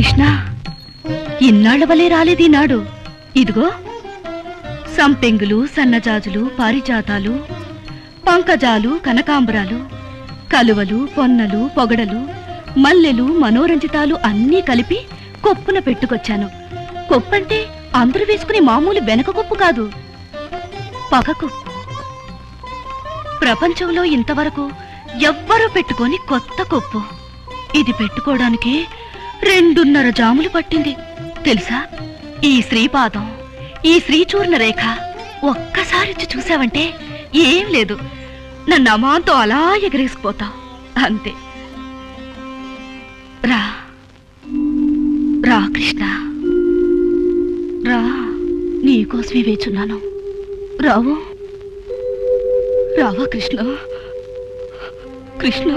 కృష్ణ, ఇన్నాళ్ల వలే రాలేదీనాడు. ఇదిగో సంపెంగులు, సన్నజాజులు, పారిజాతాలు, పంకజాలు, కనకాంబరాలు, కలువలు, పొన్నలు, పొగడలు, మల్లెలు, మనోరంజితాలు అన్నీ కలిపి కొప్పున పెట్టుకొచ్చాను. కొప్పంటే అందరూ వేసుకునే మామూలు వెనక కొప్పు కాదు, పగ కొప్పు. ప్రపంచంలో ఇంతవరకు ఎవ్వరూ పెట్టుకొని కొత్త కొప్పు. ఇది పెట్టుకోవడానికి 2.5 జాములు పట్టింది తెలుసా? ఈ శ్రీపాదం, ఈ శ్రీచూర్ణ రేఖ ఒక్కసారిచ్చి చూసావంటే ఏం లేదు, నన్ను అమాంతం అలా ఎగరేసిపోతావు అంతే. రా రా కృష్ణ, రా, నీకోసమే వేచున్నాను. రావు, రావా కృష్ణ, కృష్ణ.